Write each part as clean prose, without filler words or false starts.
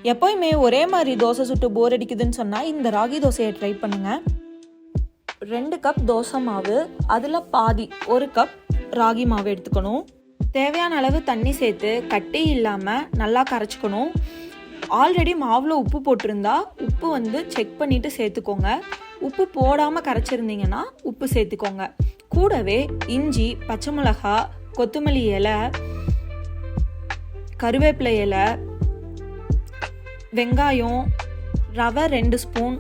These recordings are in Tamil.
எப்போயுமே ஒரே மாதிரி தோசை சுட்டு போர் அடிக்குதுன்னு சொன்னால் இந்த ராகி தோசையை ட்ரை பண்ணுங்கள். 2 கப் தோசை மாவு, அதில் பாதி 1 கப் ராகி மாவு எடுத்துக்கணும். தேவையான அளவு தண்ணி சேர்த்து கட்டி இல்லாமல் நல்லா கரைச்சிக்கணும். ஆல்ரெடி மாவில் உப்பு போட்டிருந்தா உப்பு செக் பண்ணிவிட்டு சேர்த்துக்கோங்க. உப்பு போடாமல் கரைச்சிருந்தீங்கன்னா உப்பு சேர்த்துக்கோங்க. கூடவே இஞ்சி, பச்சை மிளகா, கொத்தமல்லி இலை, கருவேப்பிலை இலை, வெங்காயம், ரவை 2 ஸ்பூன்,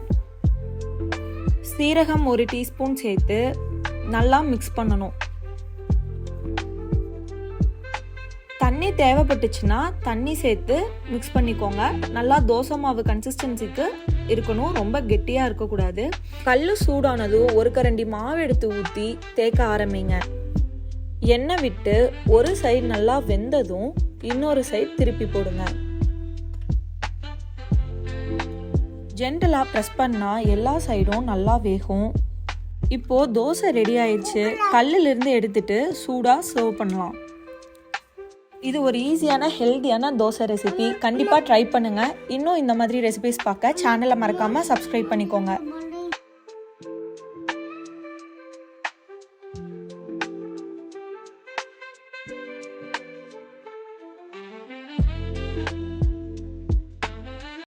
சீரகம் 1 டீஸ்பூன் சேர்த்து நல்லா மிக்ஸ் பண்ணணும். தண்ணி தேவைப்பட்டுச்சுன்னா தண்ணி சேர்த்து மிக்ஸ் பண்ணிக்கோங்க. நல்லா தோசை மாவு கன்சிஸ்டன்சிக்கு இருக்கணும், ரொம்ப கெட்டியாக இருக்கக்கூடாது. கல் சூடானதும் 1 கரண்டி மாவு எடுத்து ஊற்றி தேய்க்க ஆரம்பிங்க. எண்ணெய் விட்டு ஒரு சைடு நல்லா வெந்ததும் இன்னொரு சைடு திருப்பி போடுங்க. ஜென்டலாக ப்ரெஸ் பண்ணால் எல்லா சைடும் நல்லா வேகும். இப்போது தோசை ரெடி ஆயிடுச்சு. கல்லிலிருந்து எடுத்துட்டு சூடாக சர்வ் பண்ணலாம். இது ஒரு ஈஸியான ஹெல்த்தியான தோசை ரெசிபி. கண்டிப்பாக ட்ரை பண்ணுங்கள். இன்னும் இந்த மாதிரி ரெசிபிஸ் பார்க்க சேனலை மறக்காமல் சப்ஸ்கிரைப் பண்ணிக்கோங்க.